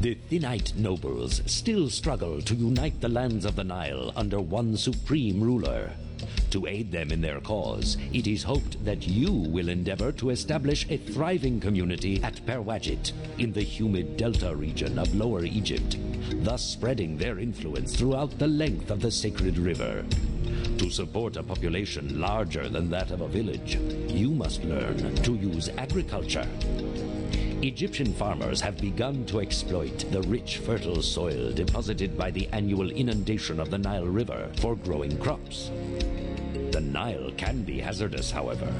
The Thinite nobles still struggle to unite the lands of the Nile under one supreme ruler. To aid them in their cause, it is hoped that you will endeavor to establish a thriving community at Perwadjyt in the humid delta region of Lower Egypt, thus spreading their influence throughout the length of the sacred river. To support a population larger than that of a village, you must learn to use agriculture. Egyptian farmers have begun to exploit the rich, fertile soil deposited by the annual inundation of the Nile River for growing crops. The Nile can be hazardous, however.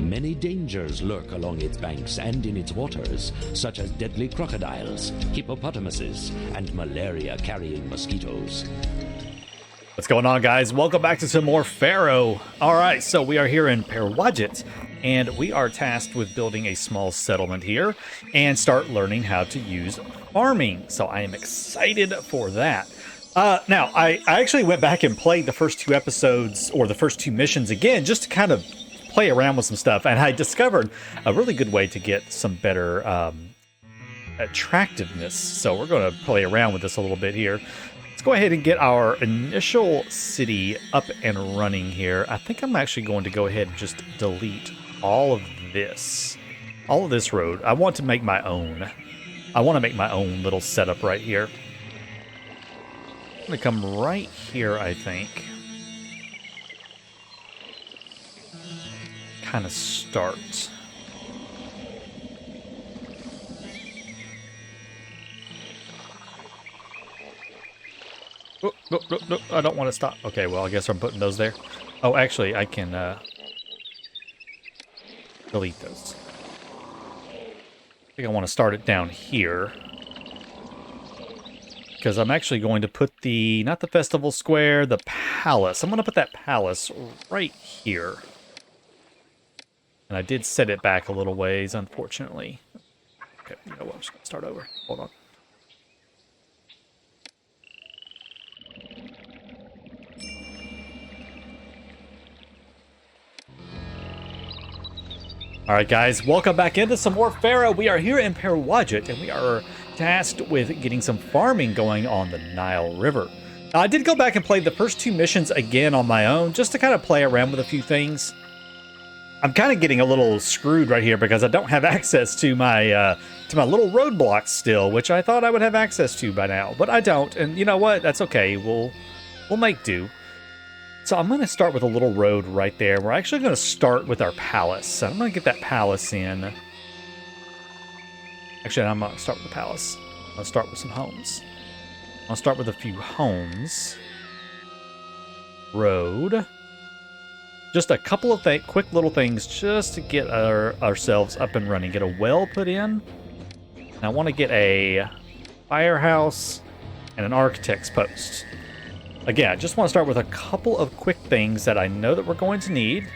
Many dangers lurk along its banks and in its waters, such as deadly crocodiles, hippopotamuses, and malaria-carrying mosquitoes. What's going on, guys? Welcome back to some more Pharaoh. All right, so we are here in Perwadjyt, and we are tasked with building a small settlement here and start learning how to use farming. So I am excited for that. Now, I actually went back and played the first two episodes, or the first two missions again, just to kind of play around with some stuff, and I discovered a really good way to get some better attractiveness. So we're going to play around with this a little bit here. Let's go ahead and get our initial city up and running here. I think I'm actually going to go ahead and just delete all of this road. I want to make my own. I want to make my own little setup right here. I'm going to come right here, I think. Kind of start. Oh, no, I don't want to stop. Okay, well, I guess I'm putting those there. Oh, actually, I can delete those. I think I want to start it down here. Because I'm actually going to put the, not the festival square, the palace. I'm going to put that palace right here. And I did set it back a little ways, unfortunately. Okay, you know what? I'm just going to start over. Hold on. Alright guys, welcome back into some more Pharaoh. We are here in Perwadjyt, and we are tasked with getting some farming going on the Nile River. Now, I did go back and play the first two missions again on my own, just to kind of play around with a few things. I'm kind of getting a little screwed right here because I don't have access to my little roadblocks still, which I thought I would have access to by now, but I don't. And you know what? That's okay. We'll make do. So I'm going to start with a little road right there. We're actually going to start with our palace. So I'm going to get that palace in. Actually, I'm going to start with the palace. I'm going to start with some homes. I'll start with a few homes. Road. Just a couple of quick little things just to get ourselves up and running. Get a well put in. And I want to get a firehouse and an architect's post. Again, I just want to start with a couple of quick things that I know that we're going to need.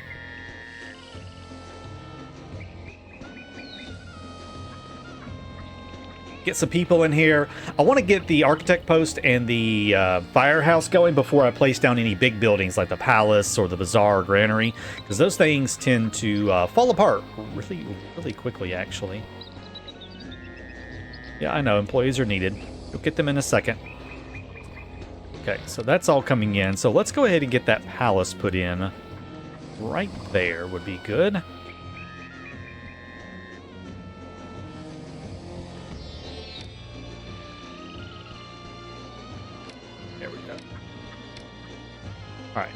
Get some people in here. I want to get the architect post and the firehouse going before I place down any big buildings like the palace or the bazaar or granary, because those things tend to fall apart really, really quickly, actually. Yeah, I know, employees are needed. You'll get them in a second. Okay, so that's all coming in. So let's go ahead and get that palace put in. Right there would be good. There we go. All right.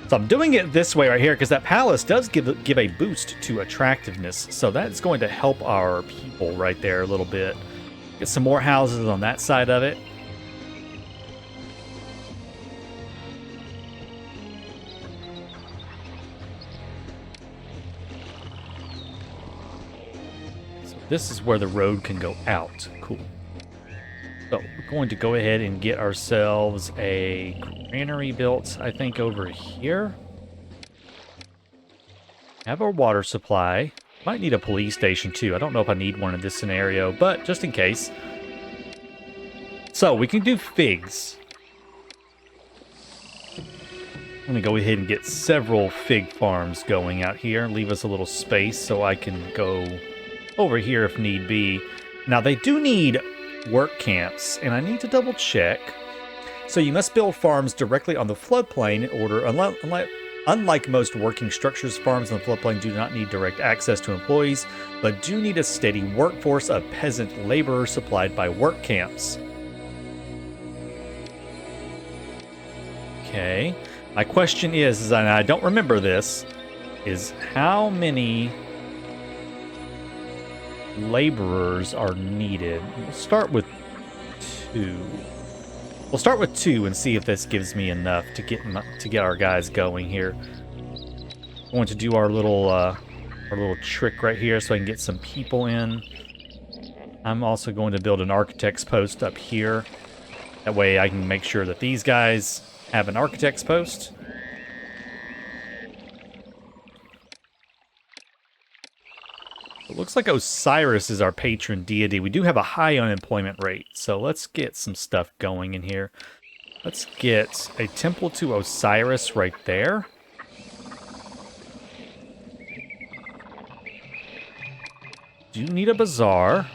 So I'm doing it this way right here because that palace does give a boost to attractiveness. So that's going to help our people right there a little bit. Get some more houses on that side of it. This is where the road can go out. Cool. So we're going to go ahead and get ourselves a granary built, I think, over here. Have our water supply. Might need a police station too. I don't know if I need one in this scenario, but just in case. So we can do figs. I'm going to go ahead and get several fig farms going out here. Leave us a little space so I can go over here if need be. Now, they do need work camps, and I need to double check. So you must build farms directly on the floodplain in order, unlike most working structures, farms on the floodplain do not need direct access to employees, but do need a steady workforce of peasant laborers supplied by work camps. Okay. My question is, and I don't remember this, is how many laborers are needed? We'll start with 2. We'll start with 2 and see if this gives me enough to get our guys going here. I'm going to do our little trick right here so I can get some people in. I'm also going to build an architect's post up here. That way I can make sure that these guys have an architect's post. It looks like Osiris is our patron deity. We do have a high unemployment rate, so let's get some stuff going in here. Let's get a temple to Osiris right there. Do need a bazaar.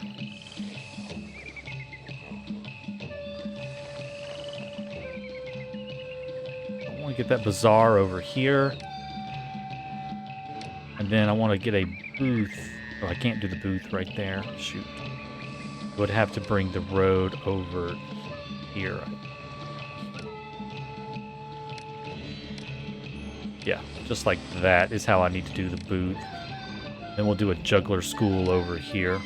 I want to get that bazaar over here. And then I want to get a booth. Oh, I can't do the booth right there. Shoot. Would have to bring the road over here. Yeah, just like that is how I need to do the booth. Then we'll do a juggler school over here.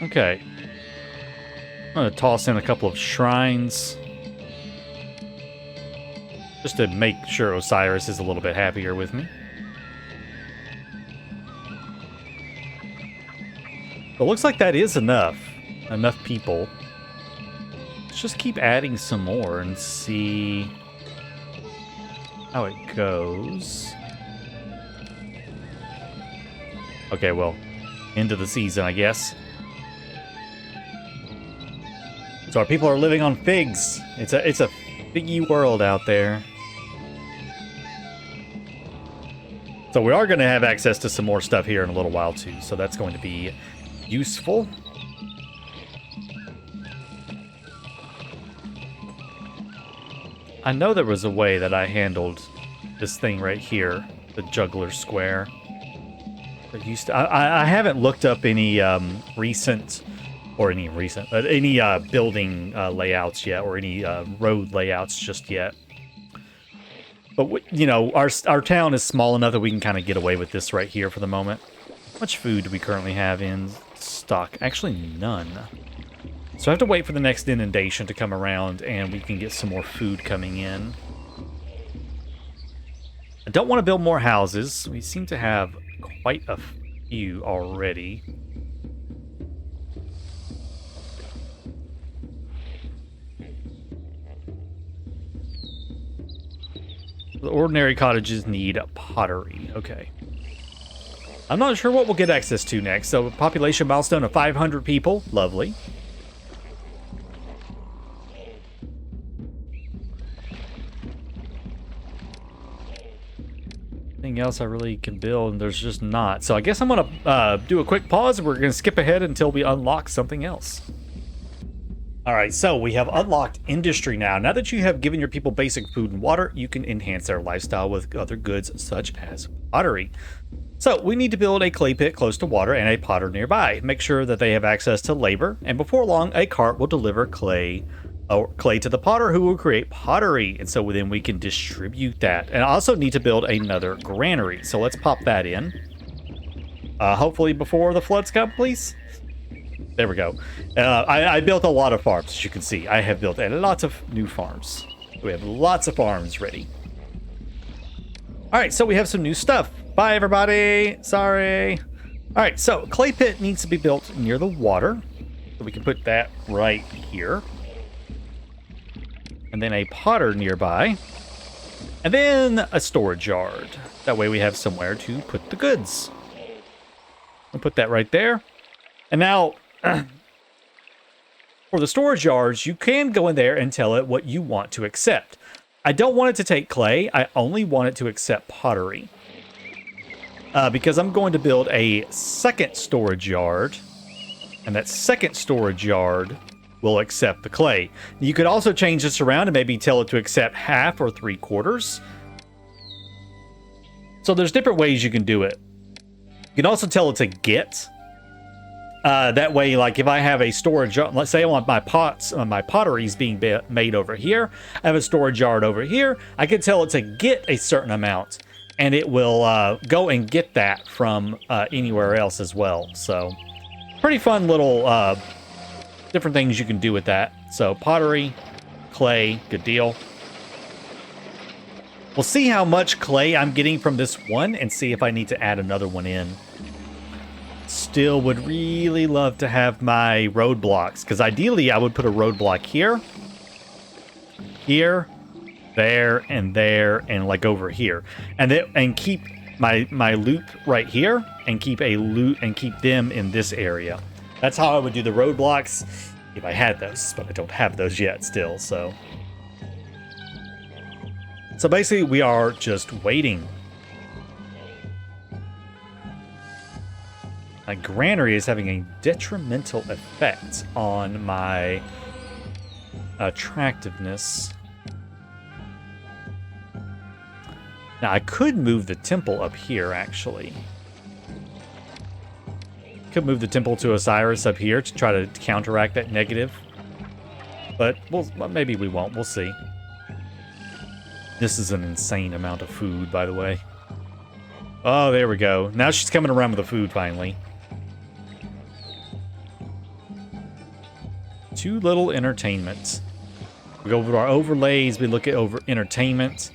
Okay. I'm going to toss in a couple of shrines. Just to make sure Osiris is a little bit happier with me. It looks like that is enough. Enough people. Let's just keep adding some more and see how it goes. Okay, well, end of the season, I guess. So our people are living on figs. It's a figgy world out there. So we are going to have access to some more stuff here in a little while too. So that's going to be useful. I know there was a way that I handled this thing right here, the juggler square. That used to, I haven't looked up any recent building layouts yet, or any road layouts just yet. But you know, our town is small enough that we can kind of get away with this right here for the moment. How much food do we currently have in stock? Actually, none. So I have to wait for the next inundation to come around, and we can get some more food coming in. I don't want to build more houses. We seem to have quite a few already. The ordinary cottages need pottery. Okay. I'm not sure what we'll get access to next. So a population milestone of 500 people. Lovely. Anything else I really can build? And there's just not. So I guess I'm going to do a quick pause. And we're going to skip ahead until we unlock something else. All right, so we have unlocked industry now. Now that you have given your people basic food and water, you can enhance their lifestyle with other goods such as pottery. So we need to build a clay pit close to water and a potter nearby. Make sure that they have access to labor, and before long, a cart will deliver clay to the potter, who will create pottery. And so then we can distribute that. And I also need to build another granary. So let's pop that in. Hopefully before the floods come, please. There we go. I built a lot of farms, as you can see. I have built lots of new farms. We have lots of farms ready. All right, so we have some new stuff. Bye, everybody. Sorry. All right, so clay pit needs to be built near the water. So we can put that right here. And then a potter nearby. And then a storage yard. That way we have somewhere to put the goods. I'll put that right there. And now, for the storage yards, you can go in there and tell it what you want to accept. I don't want it to take clay. I only want it to accept pottery. Because I'm going to build a second storage yard. And that second storage yard will accept the clay. You could also change this around and maybe tell it to accept half or 3/4. So there's different ways you can do it. You can also tell it to get. That way, like if I have a storage, let's say I want my pots, my potteries being made over here. I have a storage yard over here. I can tell it to get a certain amount, and it will go and get that from anywhere else as well. So, pretty fun little different things you can do with that. So pottery, clay, good deal. We'll see how much clay I'm getting from this one and see if I need to add another one in. Still would really love to have my roadblocks, because ideally I would put a roadblock here, there, and like over here, and keep my loop right here, and keep them in this area. That's how I would do the roadblocks if I had those, but I don't have those yet still. So basically we are just waiting. My granary is having a detrimental effect on my attractiveness. Now, I could move the temple up here, actually. Could move the temple to Osiris up here to try to counteract that negative. But maybe we won't. We'll see. This is an insane amount of food, by the way. Oh, there we go. Now she's coming around with the food, finally. Too little entertainment. We go over to our overlays. We look at entertainment.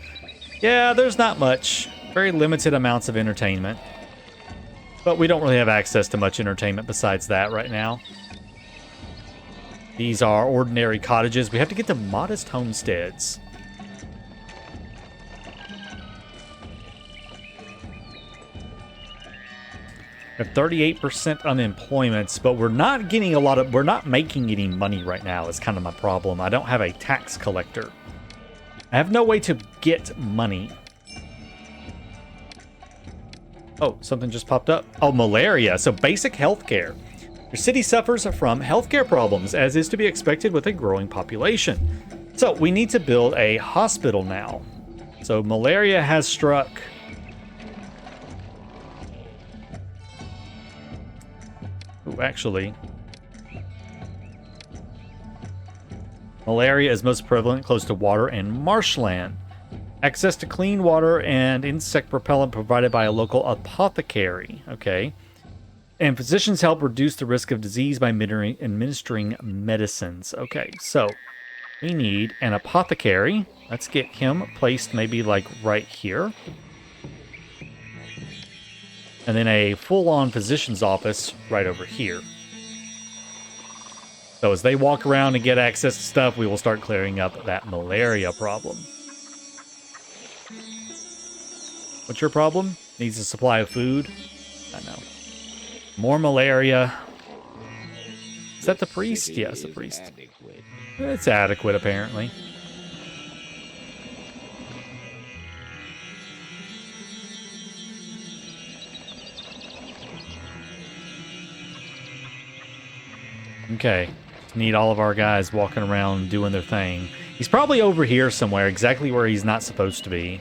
Yeah, there's not much. Very limited amounts of entertainment. But we don't really have access to much entertainment besides that right now. These are ordinary cottages. We have to get to modest homesteads. We have 38% unemployment, but we're not getting we're not making any money right now is kind of my problem. I don't have a tax collector. I have no way to get money. Oh, something just popped up. Oh, malaria. So basic healthcare. Your city suffers from healthcare problems, as is to be expected with a growing population. So we need to build a hospital now. So malaria has struck. Ooh, actually, malaria is most prevalent close to water and marshland. Access to clean water and insect repellent provided by a local apothecary. Okay. And physicians help reduce the risk of disease by administering medicines. Okay, so we need an apothecary. Let's get him placed maybe like right here. And then a full-on physician's office right over here. So as they walk around and get access to stuff, we will start clearing up that malaria problem. What's your problem? Needs a supply of food? I know. More malaria. Is that the priest? Yes, the priest. It's adequate, apparently. Okay. Need all of our guys walking around doing their thing. He's probably over here somewhere, exactly where he's not supposed to be.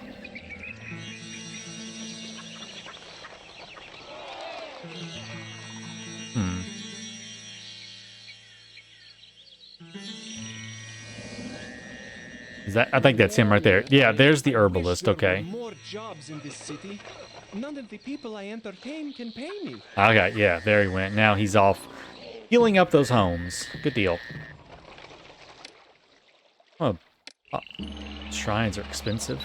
Is that? I think that's him right there. Yeah, there's the herbalist. Okay. More jobs in this city. None of the people I entertain can pay me. Okay, yeah, there he went. Now he's off healing up those homes. Good deal. Oh, shrines are expensive.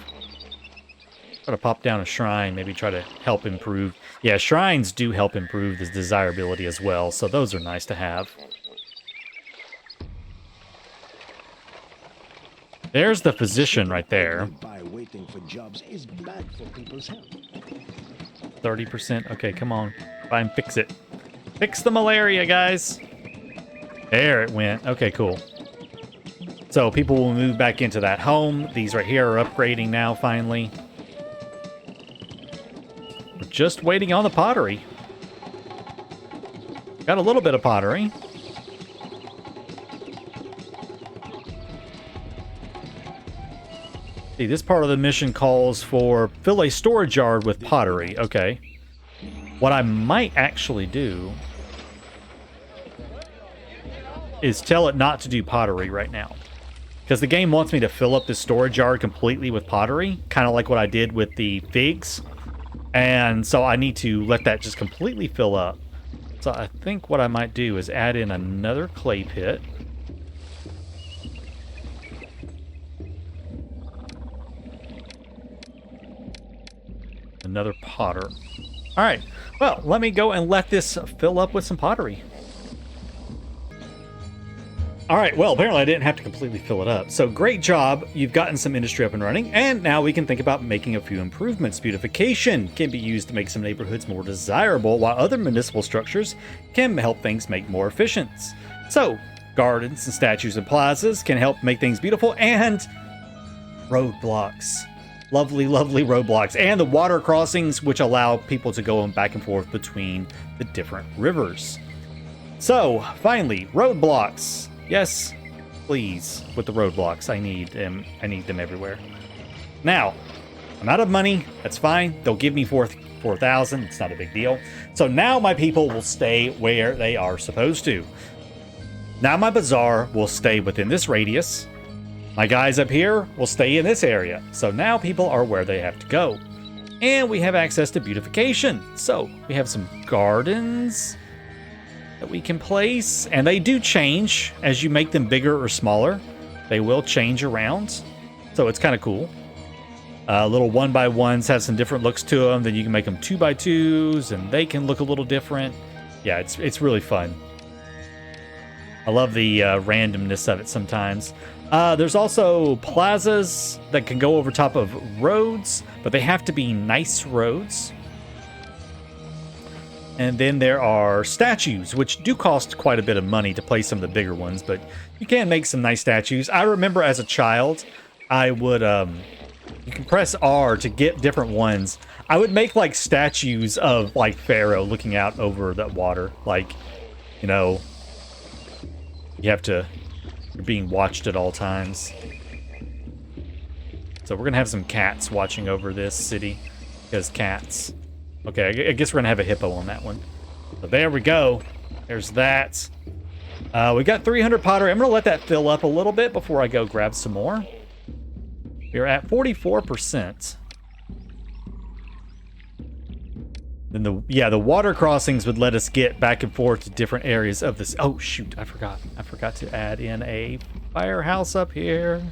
Try to pop down a shrine, maybe try to help improve. Yeah, shrines do help improve the desirability as well, so those are nice to have. There's the physician right there. 30%. Okay, come on. Try and fix it. Fix the malaria, guys. There it went. Okay, cool. So people will move back into that home. These right here are upgrading now, finally. We're just waiting on the pottery. Got a little bit of pottery. See, this part of the mission calls for fill a storage yard with pottery. Okay. What I might actually do is tell it not to do pottery right now. Because the game wants me to fill up this storage yard completely with pottery, kind of like what I did with the figs. And so I need to let that just completely fill up. So I think what I might do is add in another clay pit. Another potter. All right. Well, let me go and let this fill up with some pottery. All right, well, apparently I didn't have to completely fill it up. So great job. You've gotten some industry up and running, and now we can think about making a few improvements. Beautification can be used to make some neighborhoods more desirable, while other municipal structures can help things make more efficient. So gardens and statues and plazas can help make things beautiful, and roadblocks. Lovely, lovely roadblocks. And the water crossings, which allow people to go back and forth between the different rivers. So, finally, roadblocks. Yes, please, with the roadblocks. I need them everywhere. Now, I'm out of money. That's fine. They'll give me 4,000. It's not a big deal. So now my people will stay where they are supposed to. Now my bazaar will stay within this radius. My guys up here will stay in this area. So now people are where they have to go. And we have access to beautification. So we have some gardens that we can place, and they do change as you make them bigger or smaller. They will change around, so it's kind of cool. Little 1x1s have some different looks to them. Then you can make them 2x2s, and they can look a little different. Yeah, it's really fun. I love the randomness of it sometimes. There's also plazas that can go over top of roads, but they have to be nice roads. And then there are statues, which do cost quite a bit of money to place some of the bigger ones, but you can make some nice statues. I remember as a child, I would, you can press R to get different ones. I would make, like, statues of, like, Pharaoh looking out over that water. Like, you know, you're being watched at all times. So we're going to have some cats watching over this city, because cats. Okay, I guess we're going to have a hippo on that one. So there we go. There's that. We got 300 pottery. I'm going to let that fill up a little bit before I go grab some more. We're at 44%. Then the water crossings would let us get back and forth to different areas of this. Oh, shoot, I forgot. I forgot to add in a firehouse up here.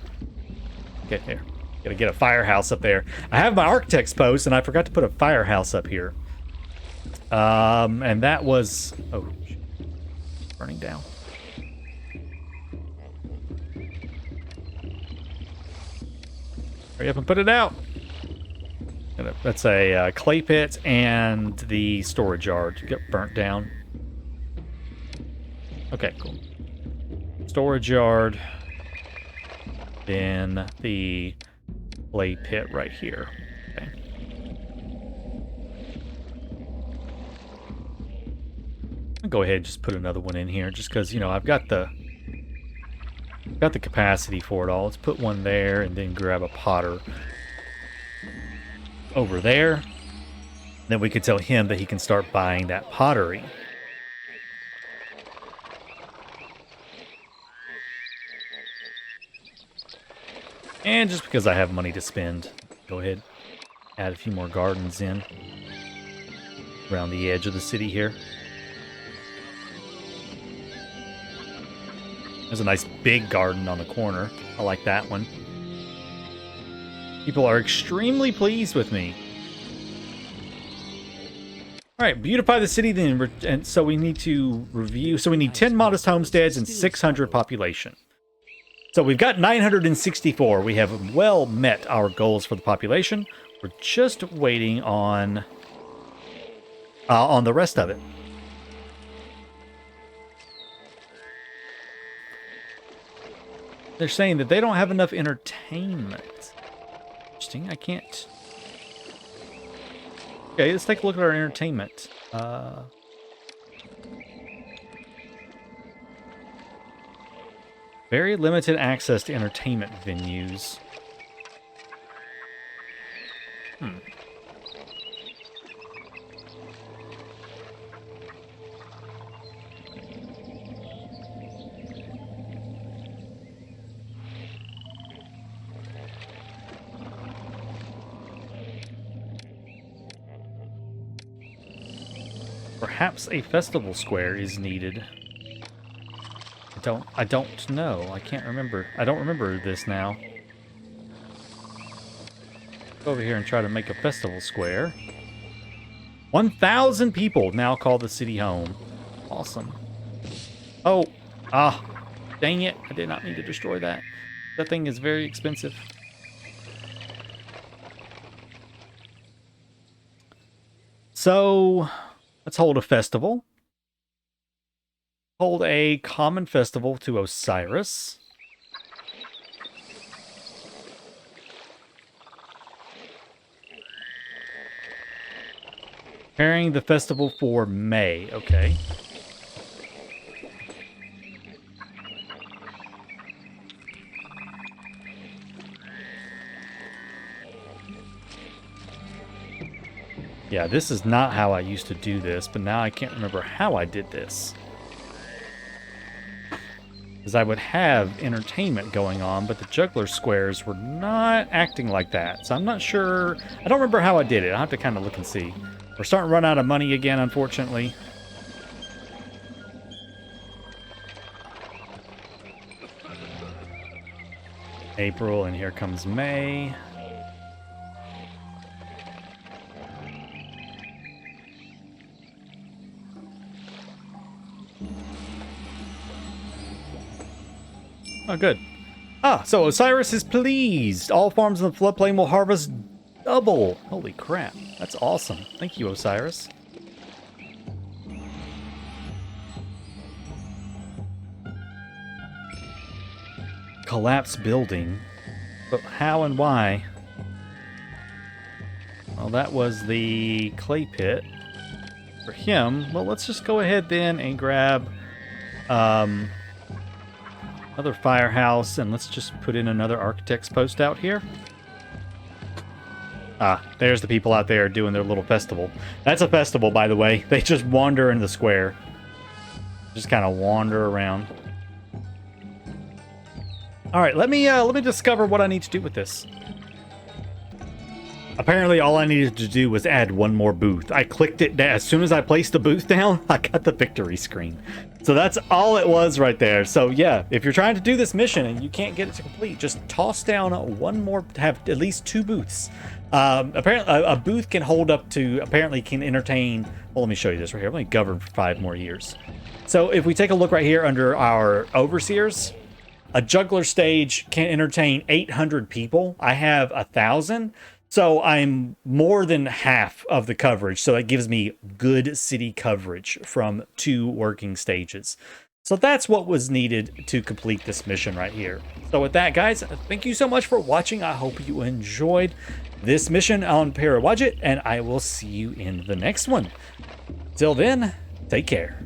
Okay, there. Gotta get a firehouse up there. I have my architect's post, and I forgot to put a firehouse up here. And that was... Oh, shit. Burning down. Hurry up and put it out. That's a clay pit and the storage yard. Get burnt down. Okay, cool. Storage yard. Then the clay pit right here. Okay. I'll go ahead and just put another one in here, just because, you know, I've got the capacity for it all. Let's put one there and then grab a potter over there. Then we can tell him that he can start buying that pottery. And just because I have money to spend, go ahead, add a few more gardens in around the edge of the city here. There's a nice big garden on the corner. I like that one. People are extremely pleased with me. All right, beautify the city then. And so we need to review. So we need 10 modest homesteads and 600 population. So we've got 964. We have well met our goals for the population. We're just waiting on the rest of it. They're saying that they don't have enough entertainment. Interesting. I can't. Okay, let's take a look at our entertainment. Very limited access to entertainment venues. Perhaps a festival square is needed. I don't know. I can't remember. I don't remember this now. Go over here and try to make a festival square. 1,000 people now call the city home. Awesome. Oh, dang it. I did not mean to destroy that. That thing is very expensive. So, let's hold a festival. Hold a common festival to Osiris. Preparing the festival for May. Okay. Yeah, this is not how I used to do this, but now I can't remember how I did this. Because I would have entertainment going on, but the juggler squares were not acting like that. So I'm not sure. I don't remember how I did it. I'll have to kind of look and see. We're starting to run out of money again, unfortunately. April, and here comes May. Oh, good. So Osiris is pleased. All farms in the floodplain will harvest double. Holy crap. That's awesome. Thank you, Osiris. Collapse building. But how and why? Well, that was the clay pit. For him, well, let's just go ahead then and grab another firehouse, and let's just put in another architect's post out here. There's the people out there doing their little festival. That's a festival, by the way. They just wander in the square. Just kind of wander around. All right, let me discover what I need to do with this. Apparently, all I needed to do was add one more booth. I clicked it down. As soon as I placed the booth down, I got the victory screen. So that's all it was right there. So yeah, if you're trying to do this mission and you can't get it to complete, just toss down one more, have at least 2 booths. Apparently, a booth can hold up to, apparently can entertain, well, let me show you this right here. I'm going to govern for 5 more years. So if we take a look right here under our overseers, a juggler stage can entertain 800 people. I have 1,000. So I'm more than half of the coverage. So that gives me good city coverage from 2 working stages. So that's what was needed to complete this mission right here. So with that, guys, thank you so much for watching. I hope you enjoyed this mission on Perwadjyt, and I will see you in the next one. Till then, take care.